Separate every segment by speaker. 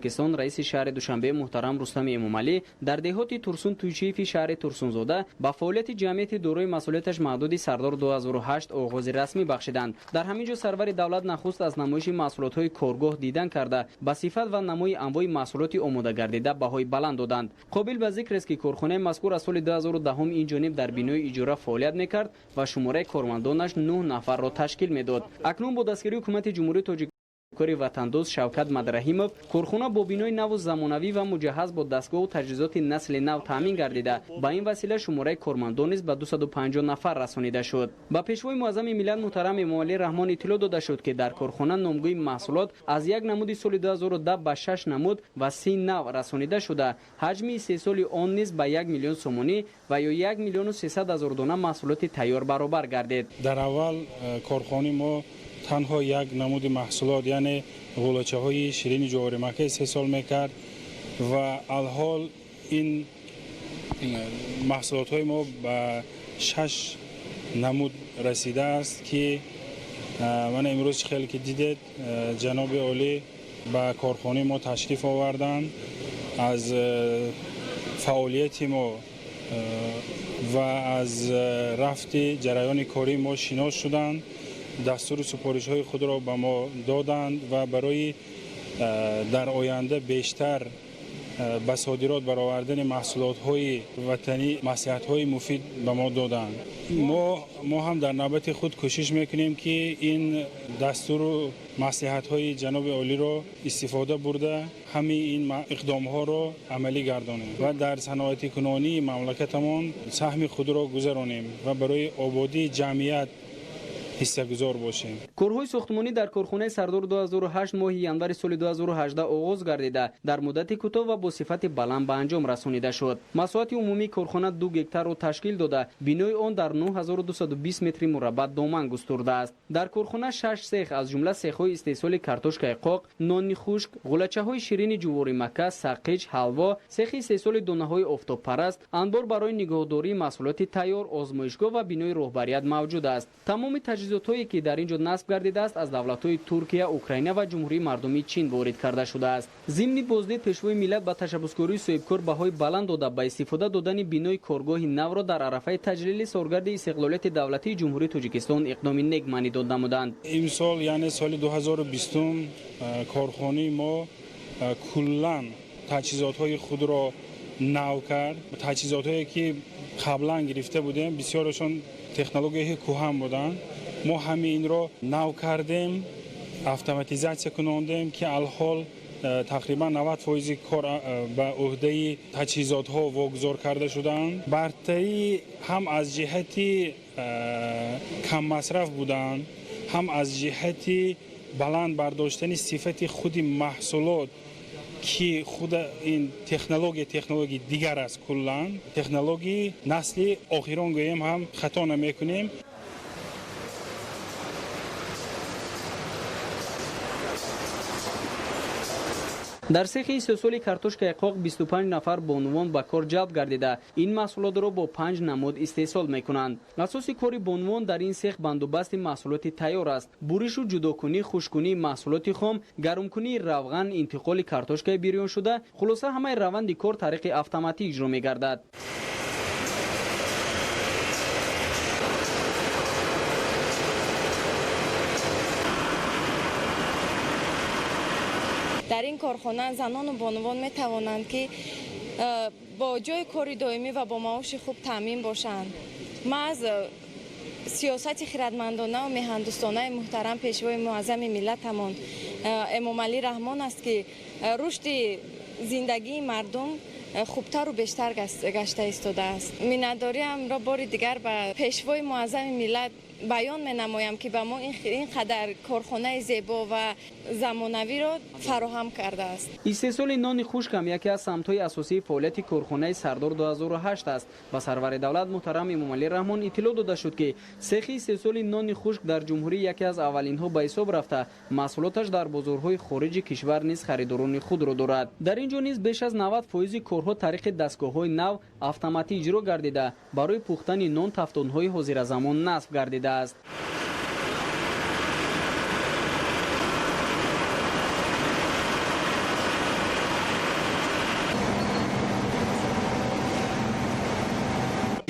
Speaker 1: کسان رئیس شهر دوشنبه محترم رستم امامعلی در دهات ترسون توشیف شهر ترسونزاده با فعالیت جمعیت دوره مسئولیتش محدود سردار 2008 آغاز رسمی بخشیدند. در همین جا سرور دولت نخست از نمایش محصولات کارگاه دیدن کرده با صفت و نمای انواع محصولات آماده گردیده بهای بلند دادند. قابل به ذکر است که کارخانه مذکور از سال 2010 این جانب در بینای اجاره فعالیت میکرد و شماره کارمندانش 9 نفر را تشکیل میداد. اکنون با دستگیری حکومت جمهوری تاجیکستان کاری وطندوست شوکت مدرحیموف کارخانه با بینای نو زمانوی و مجهز با دستگاه و تجهیزات نسل نو تامین گردیده. با این وسیله شماره کارمندان نیز به 250 نفر رسانیده شد. با پیشوای معظم ملت محترم امامعلی رحمان اطلاع داده شد که در کارخانه نامگوی محصولات از یک نمود سال 2010 به 6 نمود و 30 نو رسانیده شده. حجم 3 سال آن نیز به 1 میلیون سومانی و یا 1,300,000 دانه محصولات تیار برابر گردید.
Speaker 2: در اول کارخانه ما تنها یک نمود محصولات یعنی غلچه های شیرین جواری مکه استحصال میکرد و الحال این محصولات های ما به 6 نمود رسیده است که من امروز خیلی که دیدید جناب عالی به کارخانه ما تشریف آوردند، از فعالیت ما و از رفت جریان کاری ما شناس شدند، دستور سفارش های خود را به ما دادند و برای در آینده بیشتر به صادرات برآوردن محصولات های وطنی مصلحت های مفید به ما دادند. ما هم در نوبت خود کوشش میکنیم که این دستور و مصلحت های جناب عالی را استفاده برده همه این اقدام ها را عملی گردانیم و در صنایع کنونی مملکتمان سهم خود را گذرانیم و برای آبادی جمعیت حصه‌گذار باشیم.
Speaker 1: کارهای ساختمانی در کارخانه سردار 2008 ماه ینور سال 2018 آغاز گردیده در مدت کوتاه و با صفت بلند به انجام رسانیده شد. مساحت عمومی کارخانه 2 گکتار را تشکیل داده بینای آن در 9220 متر مربع دامن گسترده است. در کارخانه 6 سیخ از جمله سیخ‌های استحصال کارتوشکای قاق، نان خشک، غلچه‌های شیرین جواری مکه، ساقیج، حلوا، سیخ استحصال دانه‌های آفتاب پرست، انبار برای نگهداری محصولات تیار، آزمایشگاه و بینای رهبریت موجود است. تمام تجهیزاتی که در اینجا نصب گردیده است از دولت‌های ترکیه، اوکراین و جمهوری مردمی چین وارد کرده شده است. ضمن بازدید پیشوای ملت با تشبثکاری صاحبکار بهای بلند داده با استفاده دادن بینای کارگاه نو را در عرفه تجلیل سالگرد استقلالیت دولتی جمهوری تاجیکستان اقدام نیک مانی داده نمودند.
Speaker 2: این سال یعنی سال 2020 کارخانه ما کلاً تجهیزات‌های خود را نو کرد. تجهیزاتی که قبلا گرفته بودیم بسیارشون تکنولوژی کهن بودند. ما همه این را نو کردیم، اتوماتیزاسیون کردیم که الحال تقریبا 90% کار به عهده تجهیزات ها واگذار کرده شدند. برتری هم از جهت کم مصرف بودند، هم از جهت بلند برداشتن صفت خود محصولات که خود این تکنولوژی دیگر است. کلا تکنولوژی نسل آخران گویم هم خطا نمیکنیم.
Speaker 1: در سیخ استحصال کارتوشکای قاق 25 نفر به عنوان به کار جلب گردیده این محصولات را با 5 نمود استحصال میکنند. اساس کاری به عنوان در این سیخ بندوبست محصولات تیار است. بریش و جداکنی، خشککنی محصولات خام، گرمکنی روغن، انتقال کارتوشکای بیرون شده، خلاصه همه روند کار طریق اتوماتیک اجرا میگردد.
Speaker 3: در این کارخانه زنان و بانوان می توانند که با جای کاری دائمی و با معاش خوب تامین باشند. ما از سیاست خردمندانه و میهندوستانه محترم پیشوای معظم ملتمان امامعلی رحمان است که رشد زندگی مردم خوبتر و بیشتر گشته ایستاده است. میnnadاریم را بار دیگر به پیشوای معظم ملت بیان می نمایم که به ما اینقدر کارخانه زیبا و زمانوی را فراهم کرده است.
Speaker 1: استحصال نان خشک هم یکی از سمت‌های اساسی فعالیت کارخانه سردار 2008 است. با سرور دولت محترم امامعلی رحمان اطلاع داده شد که سیخ استحصال نان خشک در جمهوری یکی از اولین‌ها به حساب رفته محصولاتش در بازارهای خارج کشور نیز خریداران خود را دارد. در اینجا نیز بیش از 90% کارها طریق دستگاه‌های نو اتوماتیک اجرا گردیده برای پختن نان تفتان‌های حاضر زمان نصب گردیده است.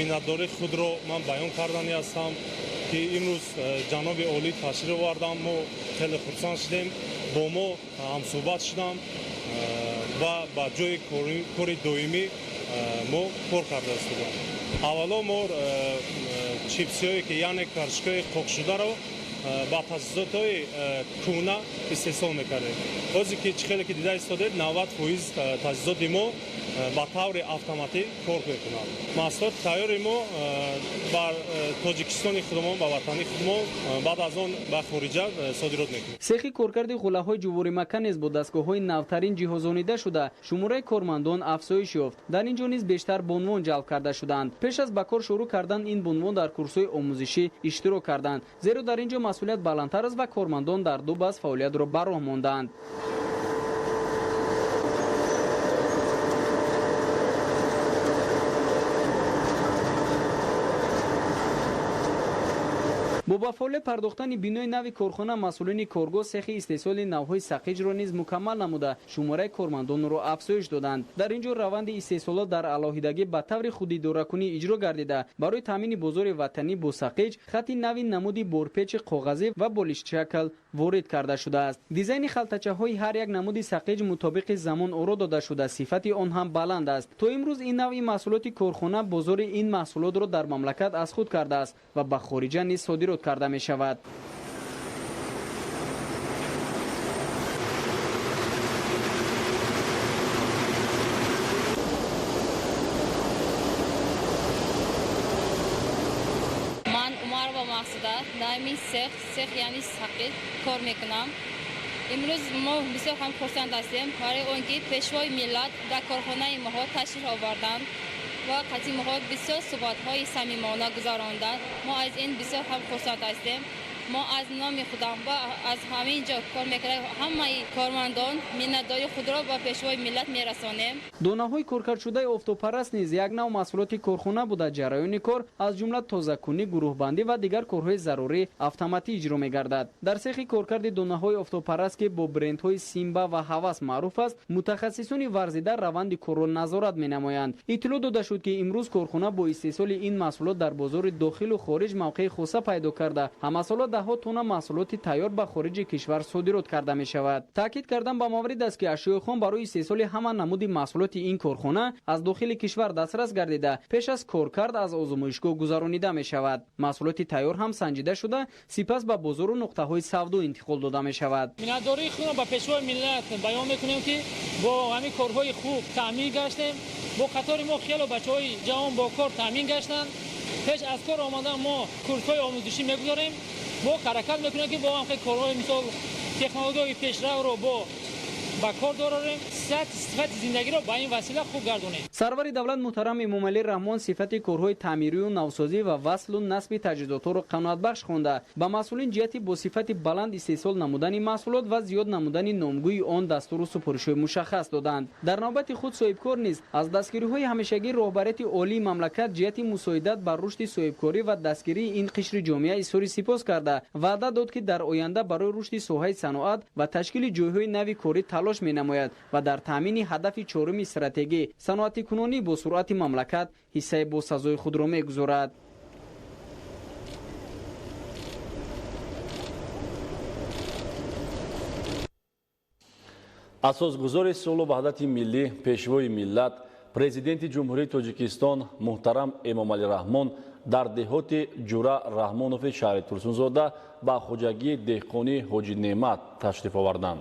Speaker 4: миннатдории худро ман баён кардани ҳастам ки имрӯз ҷаноби олӣ ташриф овардан мо хеле хурсанд шудем бо мо ҳамсӯҳбат шудам ва ба ҷои кори доимӣ мо кор карда истодам. аввало мо чипсиҳое ки яъне каршкои қоқшударо ба таҷҳизотҳои кӯна истеҳсол мекардем. ҳозир ки чӣ хеле ки дида истодед 90% таҷҳизоти мо ба таври автоматик кор мекунад. маҳсулоти тайёри мо бар тоҷикистони худмон ба ватани худмон баъд аз он ба хориҷа содирот мекунем.
Speaker 1: сехи коркарди ғуллаҳои ҷувуримакка низ бо дастгоҳҳои навтарин ҷиҳозонида шуда шумораи кормандон афзоиш ёфт. дар ин ҷо низ бештар бонвон ҷалб карда шуданд. пеш аз ба кор шурӯъ кардан ин бонвон дар курсҳои омӯзишӣ иштирок карданд, зеро дар ин ҷо масъулият баландтар аст ва кормандон дар ду баъз фаъолиятро ба роҳ монданд. бо ба фаъолият пардохтани бинои нави корхона масъулини коргоҳ сехи истеҳсоли навъҳои сақиҷро низ мукаммал намуда шумораи кормандонро афзоиш доданд. дар ин ҷо раванди истеҳсолот дар алоҳидагӣ ба таври худидоракунӣ иҷро гардида барои таъмини бозори ватанӣ бо сақиҷ хати нави намуди борпечи коғазӣ ва болиштшакл ворид карда шудааст. дизайни халтачаҳои ҳар як намуди сақиҷ мутобиқи замон оро дода шуда сифати он ҳам баланд аст. то имрӯз ин навъи маҳсулоти корхона бозори ин маҳсулотро дар мамлакат аз худ кардааст ва ба хориҷа низ содирот карда мешавад.
Speaker 5: ман Умарова Мақсуда наими сех яъни сақиҷ кор мекунам. имрӯз мо бисёр ҳам хурсанд ҳастем барои он ки пешвои миллат дар корхонаи моҳо ташриф оварданд ва қатъи моҳо бисёр суҳбатҳои самимона гузаронданд. мо аз ин бисёр ҳам хурсанд ҳастем. мо аз номи худам ва аз ҳамин ҷо кор мекунем ҳамаи кормандон миннатдории худро ба пешвои миллат мерасонем.
Speaker 1: донаҳои коркардшудаи офтобпараст низ як навъ маҳсулоти корхона буда ҷараёни кор аз ҷумла тозакунӣ, гурӯҳбандӣ ва дигар корҳои зарурӣ автоматӣ иҷро мегардад. дар сехи коркарди донаҳои офтобпараст ки бо брендҳои Симба ва Ҳавас маъруф аст, мутахассисони варзида раванди корро назорат менамоянд. иттилоъ дода шуд ки имрӯз корхона бо истеҳсоли ин маҳсулот дар бозори дохилу хориҷ мавқеи хусса пайдо карда ҳамасола даҳҳо тонна маҳсулоти тайёр ба хориҷи кишвар содирот карда мешавад. таъкид кардан ба маврид аст ки ашёихон барои истеҳсоли ҳама намуди маҳсулоти ин корхона аз дохили кишвар дастрас гардида пеш аз коркард аз озмоишгоҳ гузаронида мешавад. маҳсулоти тайёр ҳам санҷида шуда сипас ба бозору нуқтаҳои савдо интиқол дода мешавад.
Speaker 6: миннатдории худро ба пешвои миллат баён мекунем ки бо ҳамин корҳои хуб таъмин гаштем. бо қатори мо хело бачаҳои ҷавон бо кор таъмин гаштанд. пеш аз кор омадан мо курсҳои омӯзишӣ мегузорем. бо ҳаракат мекунем ки бо ҳам корҳои мисол технологияи пешравро бо ба кор дорорем сифати зиндагиро ба ин васила хуб гардонем.
Speaker 1: сарвари давлат муҳтарам Эмомалӣ Раҳмон сифати корҳои таъмирию навсозӣ ва васлу насби таҷҳизотҳоро қаноатбахш хонда ба масъулин ҷиҳати бо сифати баланд истеҳсол намудани маҳсулот ва зиёд намудани номгӯи он дастуру супоришҳои мушаххас доданд. дар навбати худ соҳибкор низ аз дастгириҳои ҳамешагии роҳбарияти олии мамлакат ҷиҳати мусоидат ба рушди соҳибкорӣ ва дастгирии ин қишри ҷомеа изҳори сипос карда ваъда дод ки дар оянда барои рушди соҳаи саноат ва ташкили ҷойҳои нави корӣ талош менамояд ва дар таъмини ҳадафи чорumi стратегӣ саноатикунонӣ бо суръати мамлакат ҳиссаи босазои худро мегузорад.
Speaker 7: асосгузори сулҳу ваҳдати миллӣ, пешвои миллат, президенти ҷумҳурии Тоҷикистон муҳтарам Эмомалӣ Раҳмон дар деҳоти Ҷура Раҳмонови шаҳри Турсунзода ба хоҷагии деҳқонии Ҳоҷи Неъмат ташриф оварданд.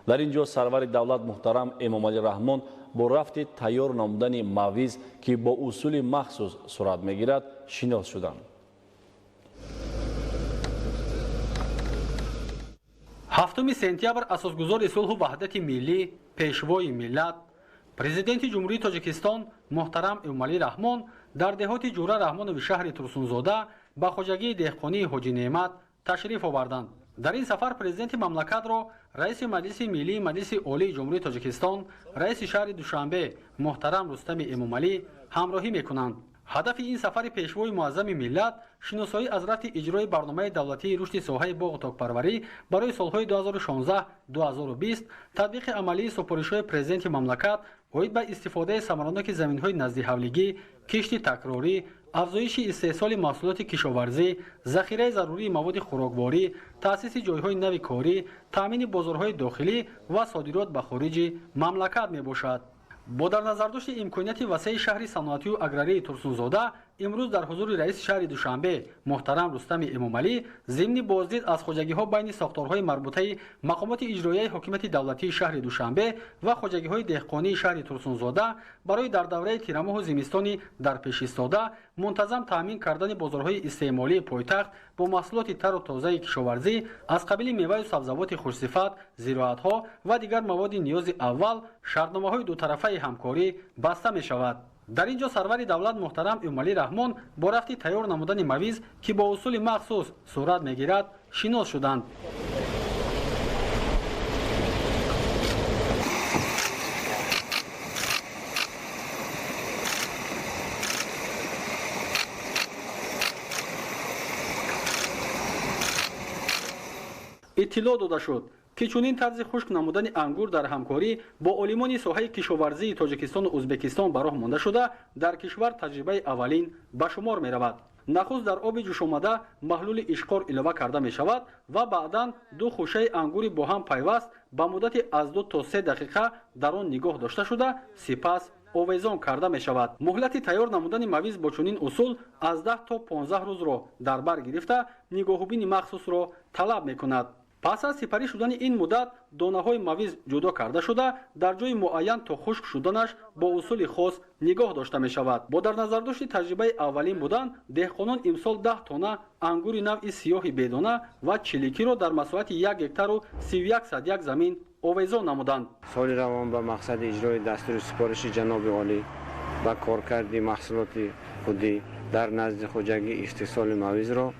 Speaker 7: дар ин ҷо сарвари давлат муҳтарам Эмомалӣ Раҳмон бо рафти тайёр намудани мавиз ки бо усули махсус сурат мегирад шинос шуданд.
Speaker 8: 7 сентябр асосгузори сулҳу ваҳдати миллӣ, пешвои миллат, президенти ҷумҳурии Тоҷикистон муҳтарам Эмомалӣ Раҳмон дар деҳоти Ҷура Раҳмонови шаҳри Турсунзода ба хоҷагии деҳқонии Ҳоҷи Неъмат ташриф оварданд. дар ин сафар президенти мамлакатро раиси маҷлиси миллии маҷлиси олии ҷумҳурии Тоҷикистон, раиси шаҳри Душанбе муҳтарам Рустами Эмомалӣ ҳамроҳӣ мекунанд. ҳадафи ин сафари пешвои муаззами миллат шиносоӣ аз рафти иҷрои барномаи давлатии рушди соҳаи боғу токпарварӣ барои солҳои 2016-2020, татбиқи амалии супоришҳои президенти мамлакат оид ба истифодаи самараноки заминҳои назди ҳавлигӣ, кишти такрорӣ, افزایش استحصال محصولات کشاورزی، ذخیره ضروری مواد خوراکواری، تأسیس جایهای نو کاری، تامین بازارهای داخلی و صادرات به خارج مملکت میباشد. با در نظر داشت امکانیت وسیع شهر صنعتی و اگراری ترسونزاده، امروز در حضور رئیس شهر دوشنبه محترم رستم امامعلی ضمن بازدید از خواجگی‌ها بین ساختارهای مربوطه مقامات اجرایی حکومت دولتی شهر دوشنبه و خواجگی‌های دهقانی شهر ترسونزاده برای در دوره تیرماه و زمستانی در پیش ایستاده منتظم تامین کردن بازارهای استعمالی پایتخت با محصولات تر و تازه کشاورزی از قبیل میوه و سبزیجات خوش‌صفت، زراعت‌ها و دیگر مواد نیاز اول شرطنامه‌های دو طرفه همکاری بسته می‌شود. در اینجا سرور دولت محترم امامعلی رحمان با رفت تیار نمودن مویز که با اصول مخصوص صورت میگیرد شناس شدند. اطلاع داده شد که چنین طرز خشک نمودن انگور در همکاری با عالمان ساحه کشاورزی تاجیکستان و ازبکستان به راه مانده شده در کشور تجربه اولین به شمار می رود. نخست در آب جوش آمده محلول اشقار اضافه کرده می شود و بعدا دو خوشه انگور با هم پیوست به مدت از 2 تا 3 دقیقه در آن نگاه داشته شده سپس آویزان کرده می شود. مهلت تیار نمودن مویز با چنین اصول از 10 تا 15 روز را در بر گرفته نگاهبین مخصوص را طلب می کند. پس از سپری شدن این مدت دانه‌های مویز جدا کرده شده در جای معین تا خشک شدنش با اصول خاص نگاه داشته می شود. با در نظر داشت تجربه اولین بودن دهقانان امسال 10 تانه انگور نوع سیاه بدانه و چلیکی را در مساحت 1 هکتار و 31 صدیق زمین آویزان نمودند.
Speaker 9: سال روان به مقصد اجرای دستور سپارش جناب عالی و کارکرد محصولات خودی در نزد خواجگی استحصال مویز را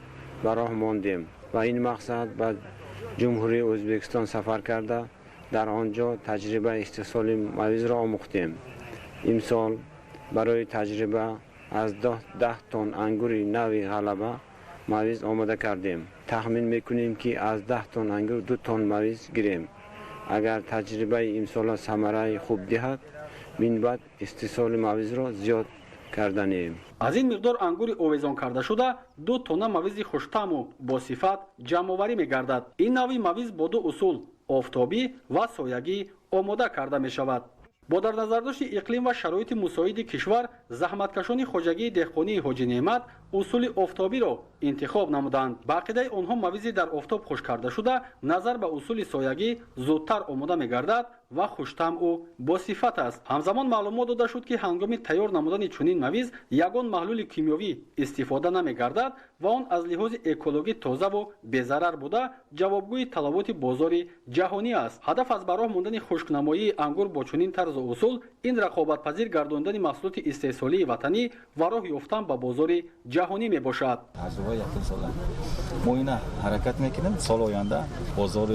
Speaker 9: به راه ماندیم و این مقصد به جمهوری ازبکستان سفر کرده در آنجا تجربه استحصال مویز را آموختیم. امسال برای تجربه از 10 تن انگور نوع غلبه مویز آماده کردیم. تخمین میکنیم که از 10 تن انگور 2 تن مویز گیریم. اگر تجربه امسال ثمره خوب دهد من بعد استحصال مویز را زیاد کردنیم.
Speaker 8: از این مقدار انگور آویزان کرده شده 2 تانه مویز خوش‌طعم و با صفت جمع‌آوری می‌گردد. این نوع مویز با 2 اصول آفتابی و سایگی آماده کرده می‌شود. با در نظر داشت اقلیم و شرایط مساعد کشور زحمتکشان خواجگی دهقانی حاجی نعمت اصول آفتابی را انتخاب نمودند. به عقیده آنها مویز در آفتاب خشک کرده شده نظر به اصول سایگی زودتر آماده می‌گردد و خوش‌طعم و با صفت است. همزمان معلومات داده شد که هنگام تیار نمودن چنین مویز یگان محلول کیمیایی استفاده نمی‌گردد و آن از لحاظ اکولوژی تازه و بی‌ضرر بوده جوابگوی طلبات بازار جهانی است. هدف از براه ماندن خشک‌نمایی انگور با چنین طرز اصول این رقابت‌پذیر گرداندن محصولات استحصالی وطنی و راه یافتن به بازار جهانی میباشد.
Speaker 10: تجربه یکم ساله ما اینا حرکت میکنیم سال آینده بازار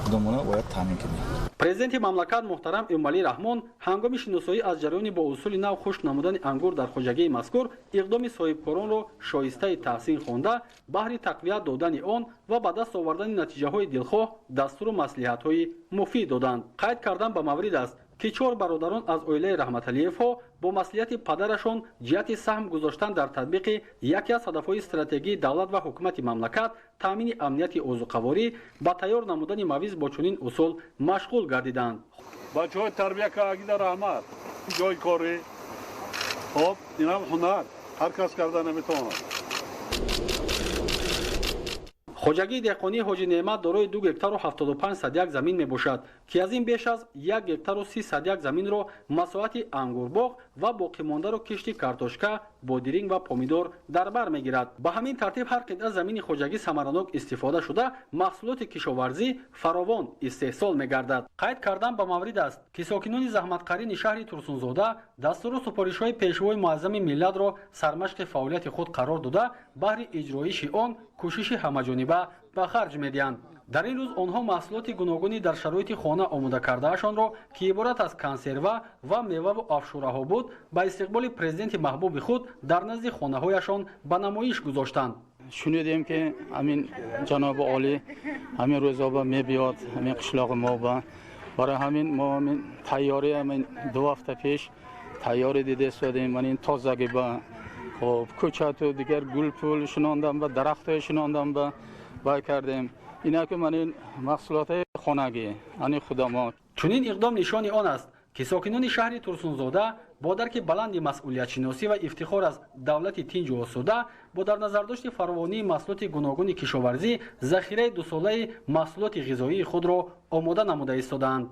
Speaker 10: خودمون باید تامین کنیم.
Speaker 8: پرزیدنت مملکت محترم امامعلی رحمان هنگام شناسایی از جریان با اصول نو خشک نمودن انگور در خواجگی مذکور اقدام صاحبکاران را شایسته تحسین خوانده بهر تقویت دادن آن و به دست آوردن نتیجه‌های دلخواه دستور و مصلحت‌های مفید دادند. قید کردن به مورد است که 4 برادران از عائله رحمت‌علیف ها با مصلحت پدرشان جهت سهم گذاشتن در تطبیق یکی از هدف‌های استراتژی دولت و حکومت مملکت تامین امنیت اوضاع‌قواری با تیار نمودن مویز با چنین اصول مشغول گردیدند.
Speaker 11: بچه‌های تربیت کردن رحمت جای کاری خب این هم هنر هر کس کردن نمیتونه.
Speaker 8: خواجگی دهقانی حاجی نعمت دارای 2 هکتار و 75 صدیق زمین میباشد که از این بیش از 1 هکتار و 30 صدیق زمین را مساحت انگورباغ و باقی مانده را کشت کارتوشکا، بادرینگ و پامیدور در بر میگیرد. به همین ترتیب هر قطعه زمین خواجگی ثمرناک استفاده شده محصولات کشاورزی فراوان استحصال میگردد. قید کردن به مورد است که ساکنان زحمتقرین شهر ترسونزاده دستور و سپارش‌های پیشوای معظم ملت را سرمشق فعالیت خود قرار داده بهر اجرایش آن کوشش همه‌جانبه به خرج می‌دهند. در این روز آنها محصولات گوناگونی در شرایط خانه آماده کردهشان را که عبارت از کنسرو و میوه و آبشورها بود به استقبال پرزیدنت محبوب خود در نزد خانه‌هایشان به نمایش گذاشتند.
Speaker 12: شنیدیم که همین جناب عالی همین روزا میبیاد همین قشلاق ما برای همین ما تیاری همین 2 هفته پیش تیاری دیده شدیم. من این تازگی با خب کوچات و دیگر گل پول شناندم و درخت شناندم و بای کردیم. اینا که من این محصولات خانگی یعنی خدمات.
Speaker 8: چنین اقدام نشان آن است که ساکنان شهر ترسونزاده با درک بلند مسئولیت شناسی و افتخار از دولت تنج و آسوده با در نظر داشت فراوانی محصولات گوناگون کشاورزی ذخیره 2 ساله محصولات غذایی خود را آماده نموده ایستادند.